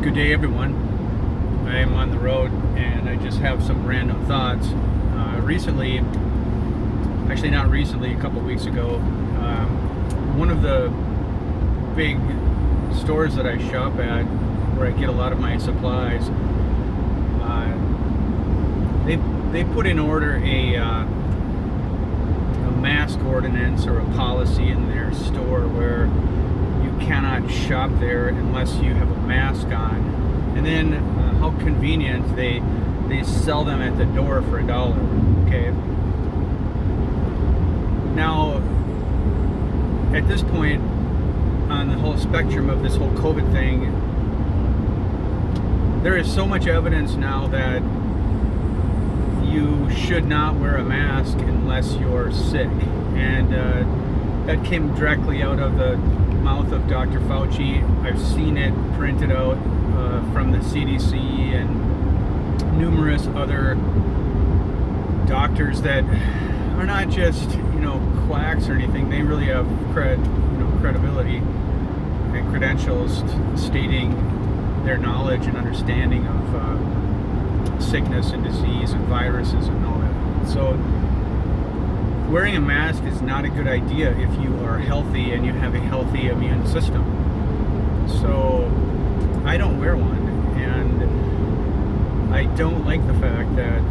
Good day, everyone. I am on the road and I just have some random thoughts. Not recently, a couple weeks ago, one of the big stores that I shop at, where I get a lot of my supplies, they put in order a mask ordinance or a policy in their store where you cannot shop there unless you have a mask on. And then how convenient, they sell them at the door for $1. Okay. Now, at this point on the whole spectrum of this whole COVID thing, there is so much evidence now that you should not wear a mask unless you're sick. And that came directly out of the mouth of Dr. Fauci. I've seen it printed out from the CDC and numerous other doctors that are not just, quacks or anything. They really have credibility and credentials stating their knowledge and understanding of sickness and disease and viruses and all that. So wearing a mask is not a good idea if you are healthy and you have a healthy immune system. So I don't wear one, and I don't like the fact that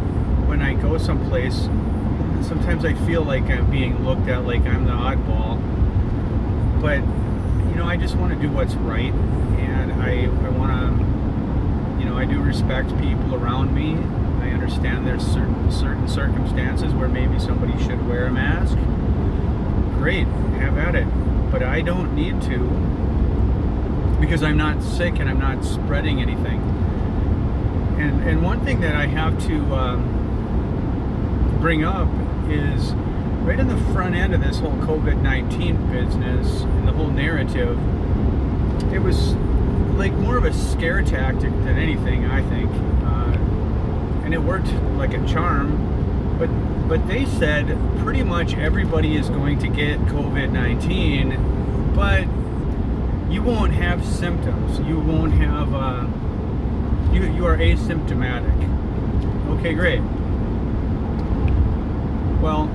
when I go someplace, sometimes I feel like I'm being looked at like I'm the oddball. But I just want to do what's right, and I want to, I do respect people around me. I understand there's certain circumstances where maybe somebody should wear a mask. Great, have at it. But I don't need to, because I'm not sick and I'm not spreading anything. And one thing that I have to bring up is right in the front end of this whole COVID-19 business and the whole narrative, it was like more of a scare tactic than anything, I think. And it worked like a charm, but they said pretty much everybody is going to get COVID-19, but you won't have symptoms. You won't have, you are asymptomatic. Okay, great. Well,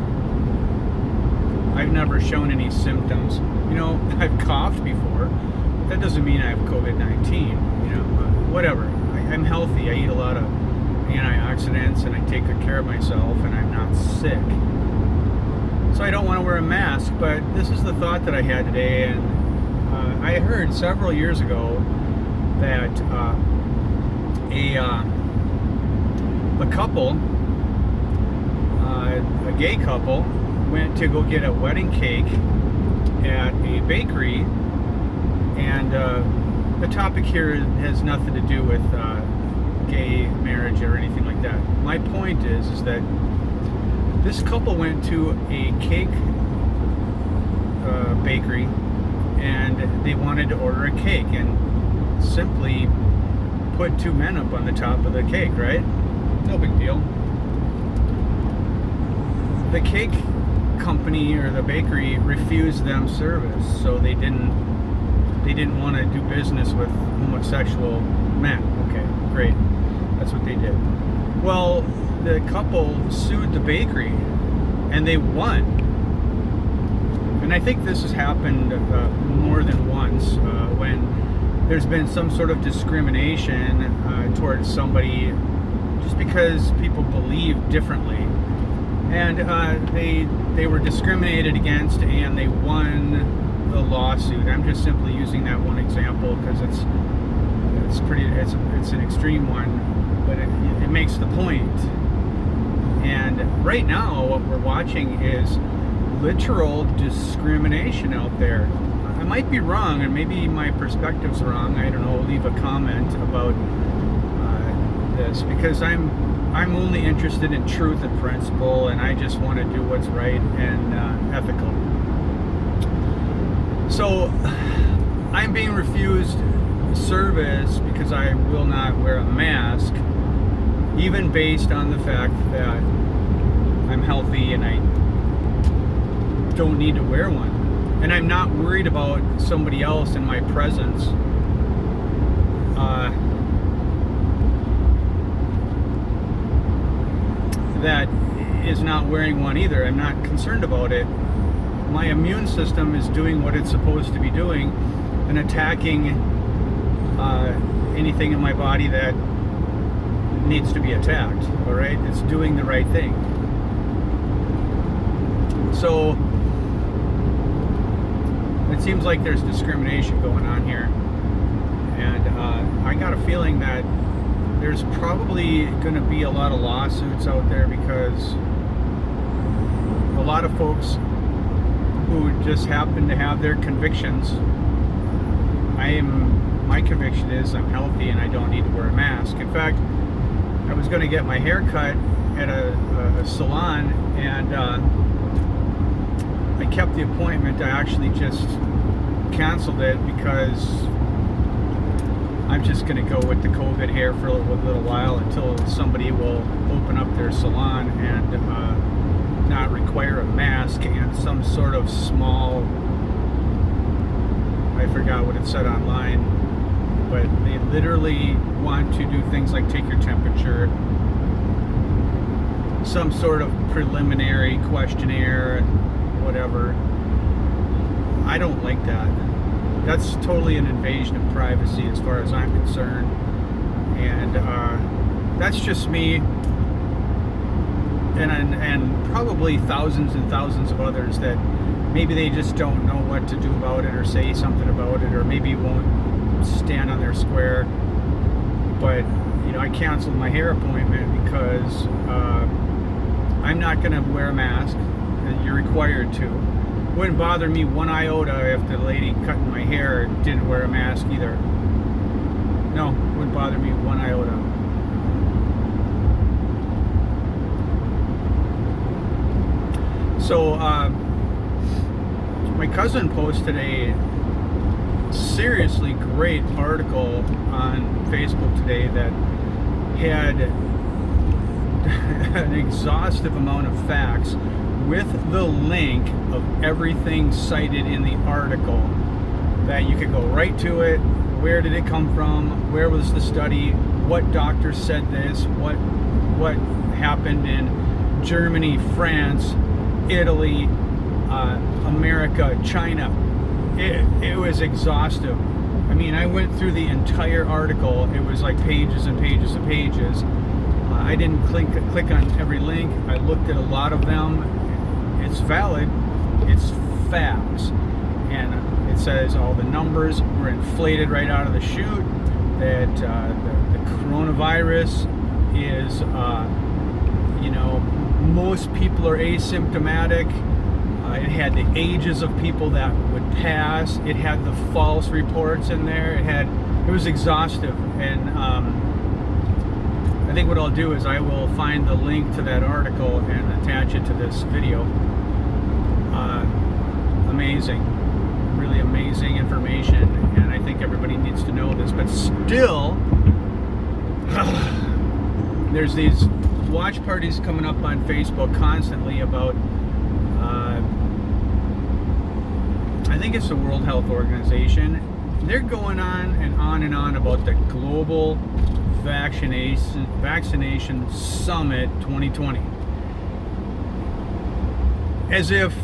I've never shown any symptoms. I've coughed before. That doesn't mean I have COVID-19. Whatever. I'm healthy. I eat a lot of antioxidants and I take good care of myself, and I'm not sick. So I don't want to wear a mask, but this is the thought that I had today. And I heard several years ago that a couple, a gay couple, went to go get a wedding cake at a bakery, and the topic here has nothing to do with gay marriage or anything like that. My point is that this couple went to a cake bakery, and they wanted to order a cake, and simply put two men up on the top of the cake, right? No big deal. The cake company or the bakery refused them service, so they didn't want to do business with homosexual men. Okay, great. That's what they did. Well, the couple sued the bakery, and they won. And I think this has happened more than once when there's been some sort of discrimination towards somebody just because people believe differently. And they were discriminated against, and they won the lawsuit. I'm just simply using that one example because it's an extreme one, but it makes the point. And right now, what we're watching is literal discrimination out there. I might be wrong, and maybe my perspective's wrong. I don't know. Leave a comment about this, because I'm only interested in truth and principle, and I just want to do what's right and ethical. So I'm being refused service because I will not wear a mask, even based on the fact that I'm healthy and I don't need to wear one. And I'm not worried about somebody else in my presence not wearing one either. I'm not concerned about it. My immune system is doing what it's supposed to be doing and attacking anything in my body that needs to be attacked. All right, it's doing the right thing. So it seems like there's discrimination going on here, and I got a feeling that there's probably going to be a lot of lawsuits out there, because a lot of folks who just happen to have their convictions. My conviction is I'm healthy and I don't need to wear a mask. In fact, I was going to get my hair cut at a salon, and I kept the appointment. I actually just canceled it because I'm just going to go with the COVID hair for a little while until somebody will open up their salon and not require a mask and some sort of small, I forgot what it said online, but they literally want to do things like take your temperature, some sort of preliminary questionnaire, whatever. I don't like that. That's totally an invasion of privacy as far as I'm concerned, and that's just me, and probably thousands and thousands of others that maybe they just don't know what to do about it or say something about it, or maybe won't stand on their square. But I canceled my hair appointment because I'm not going to wear a mask. You're required to. Wouldn't bother me one iota if the lady cutting my hair didn't wear a mask either. No, wouldn't bother me one iota. So my cousin posted a seriously great article on Facebook today that had an exhaustive amount of facts with the link of everything cited in the article, that you could go right to it. Where did it come from? Where was the study? What doctor said this? What happened in Germany, France, Italy, America, China? It was exhaustive. I mean, I went through the entire article. It was like pages and pages and pages. I didn't click on every link. I looked at a lot of them. It's valid. It's facts. And it says all the numbers were inflated right out of the chute, that the coronavirus is, most people are asymptomatic. It had the ages of people that would pass. It had the false reports in there. It was exhaustive. And I think what I'll do is I will find the link to that article and attach it to this video. Amazing, really amazing information, and I think everybody needs to know this. But still, there's these watch parties coming up on Facebook constantly about, I think it's the World Health Organization. They're going on and on and on about the global vaccination summit 2020, as if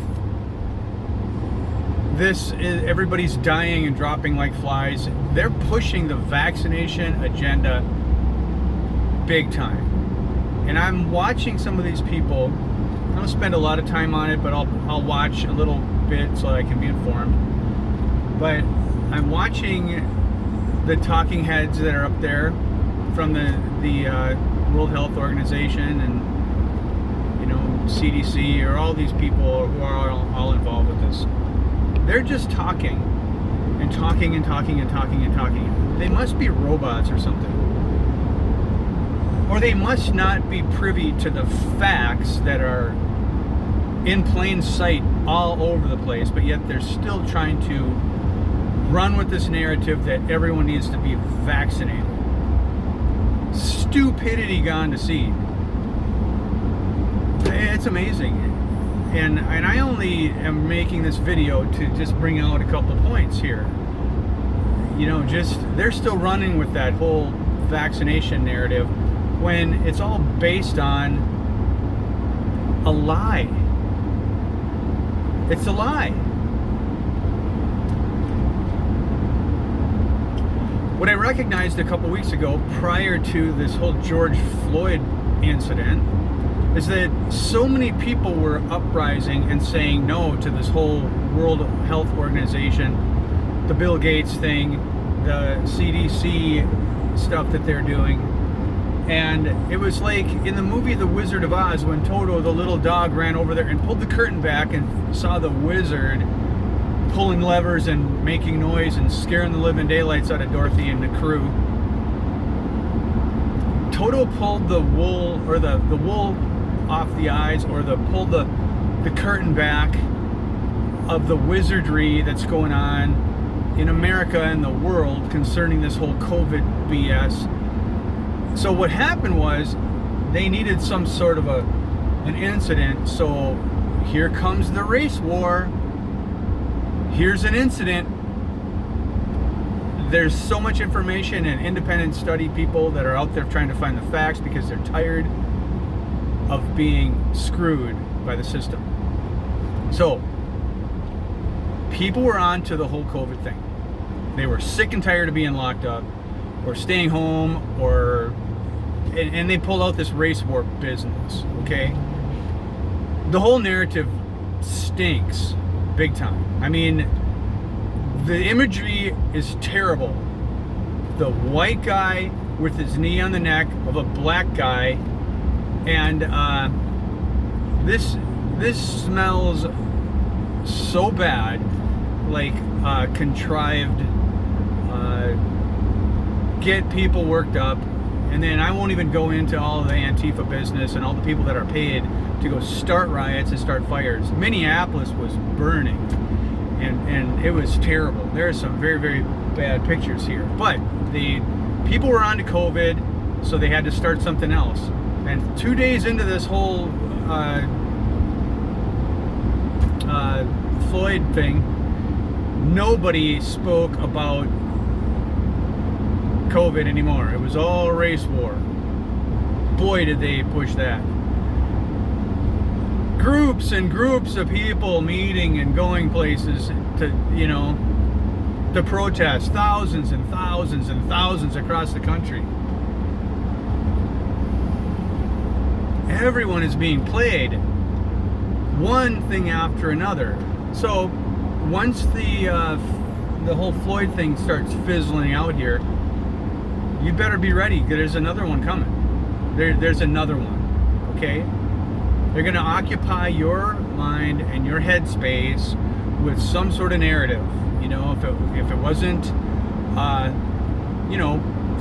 this is, everybody's dying and dropping like flies. They're pushing the vaccination agenda big time, and I'm watching some of these people. I don't spend a lot of time on it, but I'll watch a little bit so I can be informed. But I'm watching the talking heads that are up there from the World Health Organization and CDC, or all these people who are all involved with this. They're just talking and talking and talking and talking and talking. They must be robots or something. Or they must not be privy to the facts that are in plain sight all over the place, but yet they're still trying to run with this narrative that everyone needs to be vaccinated. Stupidity gone to seed. It's amazing. And I only am making this video to just bring out a couple points here. They're still running with that whole vaccination narrative when it's all based on a lie. It's a lie. What I recognized a couple weeks ago, prior to this whole George Floyd incident, is that so many people were uprising and saying no to this whole World Health Organization, the Bill Gates thing, the CDC stuff that they're doing. And it was like in the movie The Wizard of Oz, when Toto, the little dog, ran over there and pulled the curtain back and saw the wizard pulling levers and making noise and scaring the living daylights out of Dorothy and the crew. Toto pulled the wool, or the wool off the eyes, or pulled the curtain back of the wizardry that's going on in America and the world concerning this whole COVID BS. So what happened was they needed some sort of an incident. So here comes the race war. Here's an incident. There's so much information and independent study people that are out there trying to find the facts because they're tired of being screwed by the system. So people were on to the whole COVID thing. They were sick and tired of being locked up or staying home, and they pulled out this race war business, okay? The whole narrative stinks big time. I mean, the imagery is terrible. The white guy with his knee on the neck of a black guy, and this smells so bad, like contrived, get people worked up. And then I won't even go into all the Antifa business and all the people that are paid to go start riots and start fires. Minneapolis was burning, and it was terrible. There are some very, very bad pictures here. But the people were on to COVID, so they had to start something else. And 2 days into this whole Floyd thing, nobody spoke about COVID anymore. It was all race war. Boy, did they push that. Groups and groups of people meeting and going places to protest. Thousands and thousands and thousands across the country. Everyone is being played, one thing after another. So once the whole Floyd thing starts fizzling out here, you better be ready. There's another one coming. There's another one. Okay? They're going to occupy your mind and your headspace with some sort of narrative. If it wasn't,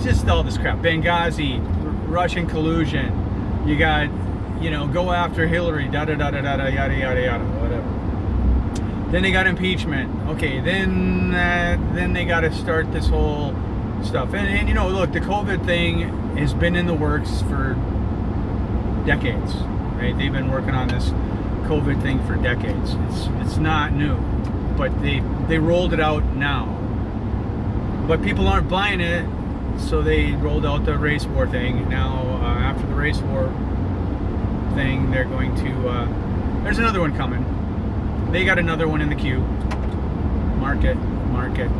just all this crap. Benghazi, Russian collusion. You got, go after Hillary, yada yada yada, whatever. Then they got impeachment. Okay, then they got to start this whole stuff. And look, the COVID thing has been in the works for decades, right? They've been working on this COVID thing for decades. It's not new, but they rolled it out now. But people aren't buying it, so they rolled out the race war thing. Now, after the race war thing, they're going to, there's another one coming. They got another one in the queue. Mark it.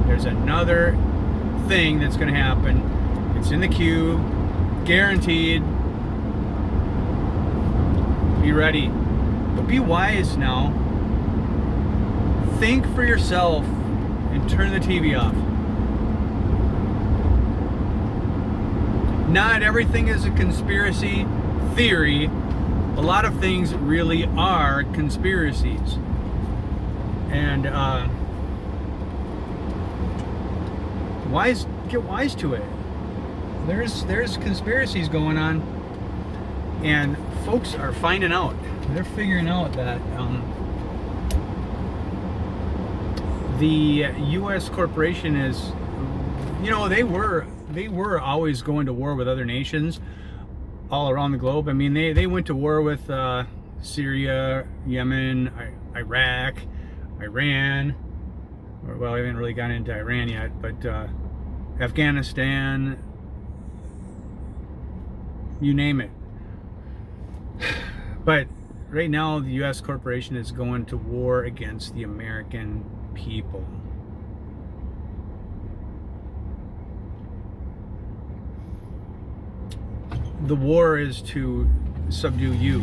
There's another thing that's going to happen. It's in the queue, guaranteed. Be ready, but be wise now. Think for yourself and turn the TV off. Not everything is a conspiracy theory. A lot of things really are conspiracies, and get wise to it. There's conspiracies going on, and folks are finding out. They're figuring out that the U.S. corporation is, they were always going to war with other nations all around the globe. I mean, they went to war with Syria, Yemen, Iraq, Iran. Well, I haven't really gotten into Iran yet, but Afghanistan, you name it. But right now the U.S. corporation is going to war against the American people. The war is to subdue you.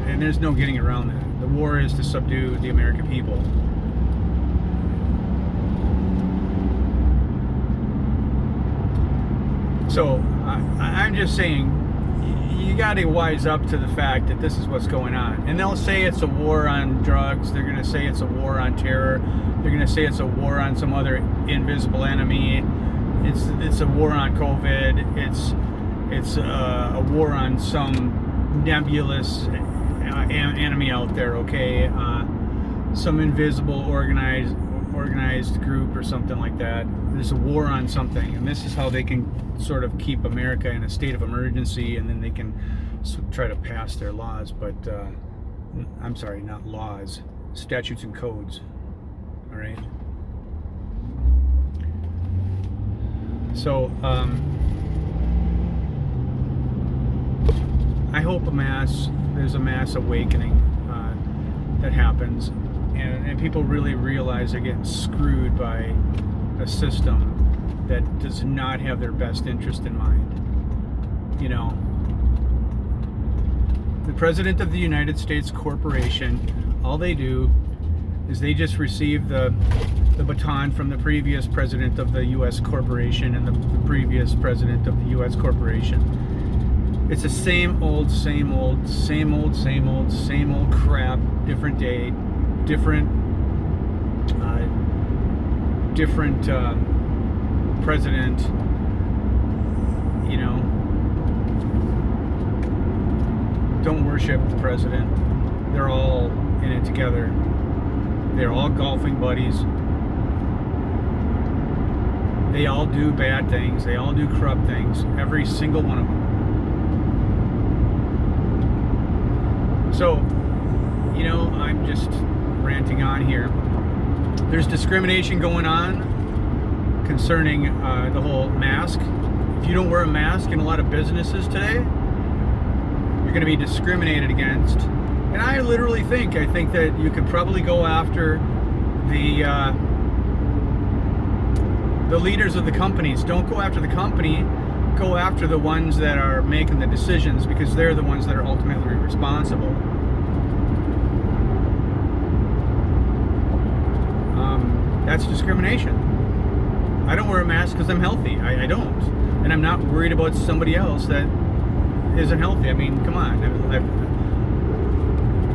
And there's no getting around that. The war is to subdue the American people. So I'm just saying, you got to wise up to the fact that this is what's going on. And they'll say it's a war on drugs. They're going to say it's a war on terror. They're going to say it's a war on some other invisible enemy. It's a war on COVID. It's a war on some nebulous enemy out there. Okay, some invisible organized group or something like that. There's a war on something, and this is how they can sort of keep America in a state of emergency, and then they can try to pass their laws. But I'm sorry, not laws, statutes and codes. All right. So I hope there's a mass awakening that happens, and people really realize they're getting screwed by a system that does not have their best interest in mind. You know, the President of the United States Corporation, all they do is they just receive the baton from the previous president of the U.S. Corporation and the previous president of the U.S. Corporation. It's the same old crap, different day, different president, you know. Don't worship the president. They're all in it together. They're all golfing buddies. They all do bad things. They all do corrupt things. Every single one of them. So, you know, I'm just ranting on here. There's discrimination going on concerning the whole mask. If you don't wear a mask in a lot of businesses today, you're going to be discriminated against. And I literally think that you could probably go after the leaders of the companies. Don't go after the company. Go after the ones that are making the decisions, because they're the ones that are ultimately responsible. That's discrimination. I don't wear a mask because I'm healthy. I don't. And I'm not worried about somebody else that isn't healthy. I mean, come on.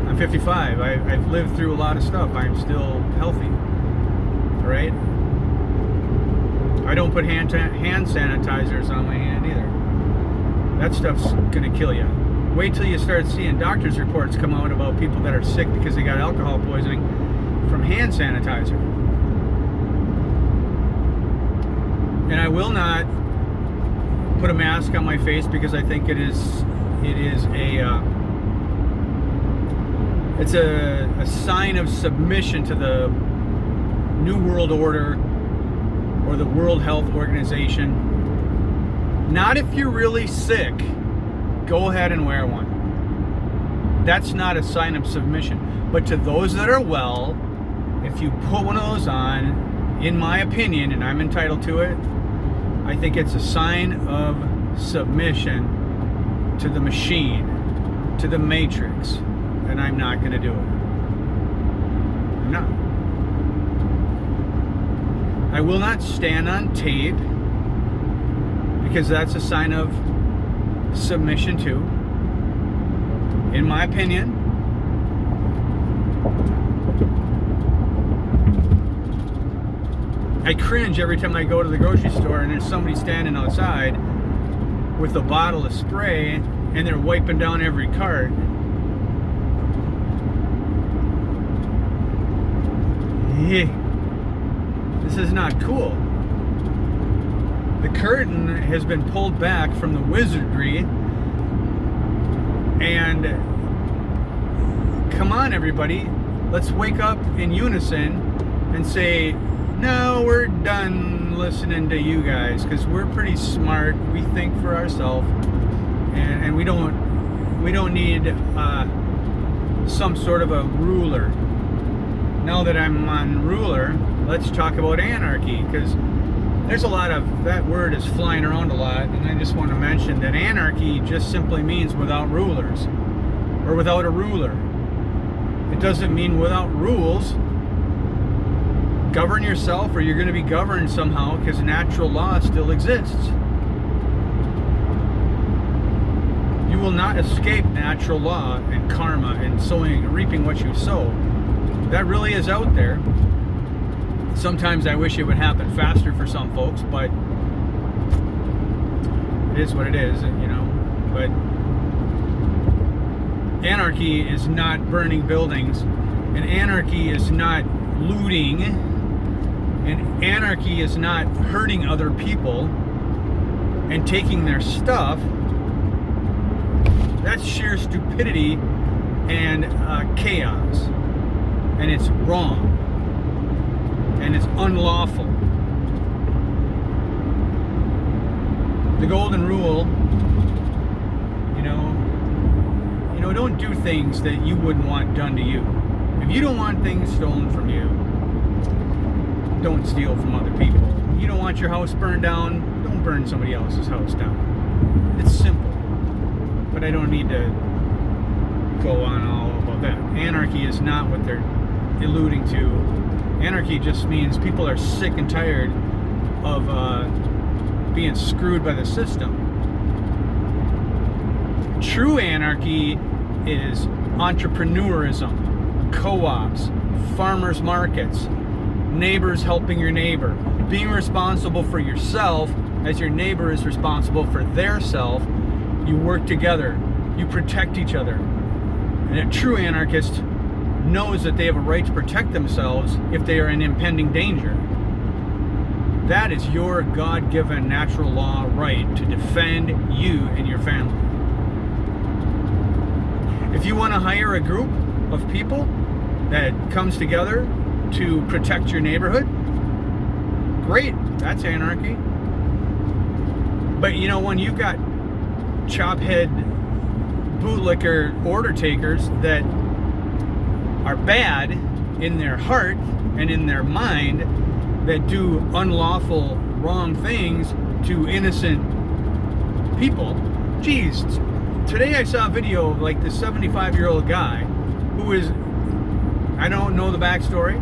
I'm 55. I've lived through a lot of stuff. I'm still healthy. All right? I don't put hand sanitizers on my hand either. That stuff's gonna kill you. Wait till you start seeing doctors' reports come out about people that are sick because they got alcohol poisoning from hand sanitizer. And I will not put a mask on my face because I think it's a sign of submission to the New World Order or the World Health Organization. Not if you're really sick. Go ahead and wear one. That's not a sign of submission. But to those that are well, if you put one of those on, in my opinion, and I'm entitled to it, I think it's a sign of submission to the machine, to the matrix, and I'm not going to do it. I'm not. I will not stand on tape, because that's a sign of submission to, in my opinion. I cringe every time I go to the grocery store and there's somebody standing outside with a bottle of spray and they're wiping down every cart. This is not cool. The curtain has been pulled back from the wizardry, and come on everybody, let's wake up in unison and say, no, we're done listening to you guys, because we're pretty smart, we think for ourselves, and we don't need some sort of a ruler. Now that I'm on ruler, let's talk about anarchy, because there's a lot of that word is flying around a lot, and I just want to mention that anarchy just simply means without rulers, or without a ruler. It doesn't mean without rules. Govern yourself, or you're going to be governed somehow, because natural law still exists. You will not escape natural law and karma and sowing and reaping what you sow. That really is out there. Sometimes I wish it would happen faster for some folks, but it is what it is, you know. But anarchy is not burning buildings, and anarchy is not looting, and anarchy is not hurting other people and taking their stuff. That's sheer stupidity and chaos, and it's wrong, and it's unlawful. The golden rule, you know, don't do things that you wouldn't want done to you. If you don't want things stolen from you, don't steal from other people. You don't want your house burned down, don't burn somebody else's house down. It's simple, but I don't need to go on all about that. Anarchy is not what they're alluding to. Anarchy just means people are sick and tired of being screwed by the system. True anarchy is entrepreneurism, co-ops, farmers markets, neighbors helping your neighbor, being responsible for yourself as your neighbor is responsible for their self. You work together, you protect each other. And a true anarchist knows that they have a right to protect themselves if they are in impending danger. That is your God-given natural law right to defend you and your family. If you want to hire a group of people that comes together to protect your neighborhood, great, that's anarchy. But you know, when you've got chophead bootlicker order takers that are bad in their heart and in their mind, that do unlawful, wrong things to innocent people. Geez, today I saw a video of like this 75-year-old guy who is, I don't know the backstory,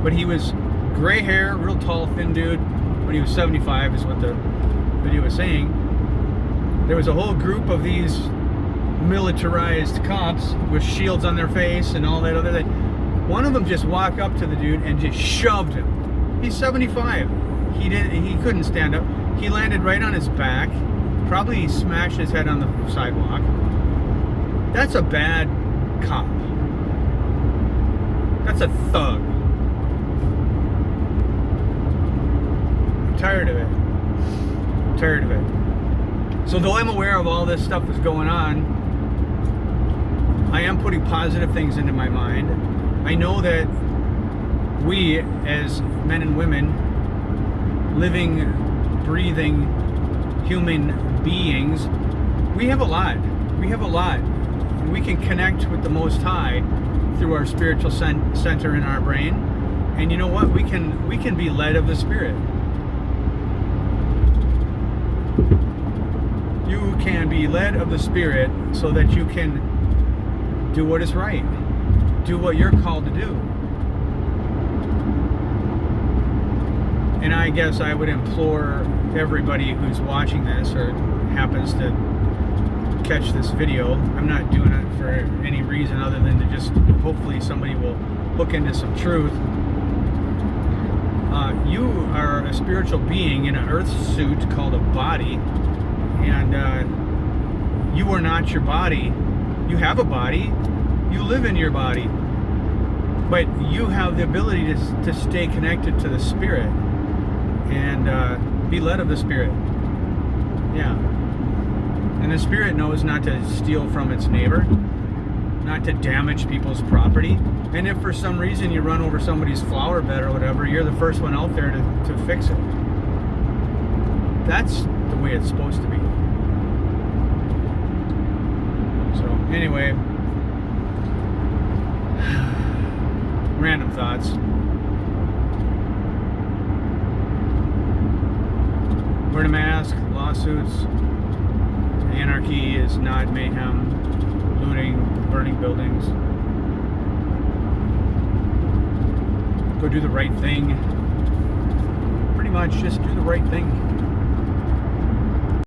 but he was gray hair, real tall, thin dude, when he was 75 is what the video was saying. There was a whole group of these militarized cops with shields on their face and all that other thing. One of them just walked up to the dude and just shoved him. He's 75. He couldn't stand up. He landed right on his back. Probably smashed his head on the sidewalk. That's a bad cop. That's a thug. I'm tired of it. I'm tired of it. So though I'm aware of all this stuff that's going on, I am putting positive things into my mind. I know that we, as men and women, living, breathing human beings, we have a lot. We have a lot. And we can connect with the Most High through our spiritual center in our brain. And you know what? We can be led of the Spirit. You can be led of the Spirit so that you can do what is right. Do what you're called to do. And I guess I would implore everybody who's watching this or happens to catch this video, I'm not doing it for any reason other than to just hopefully somebody will look into some truth. You are a spiritual being in an earth suit called a body, and you are not your body. You have a body, you live in your body, but you have the ability to stay connected to the Spirit and be led of the Spirit. Yeah. And the Spirit knows not to steal from its neighbor, not to damage people's property. And if for some reason you run over somebody's flower bed or whatever, you're the first one out there to fix it. That's the way it's supposed to be. Anyway, random thoughts. Wear a mask, lawsuits. Anarchy is not mayhem, looting, burning buildings. Go do the right thing. Pretty much just do the right thing.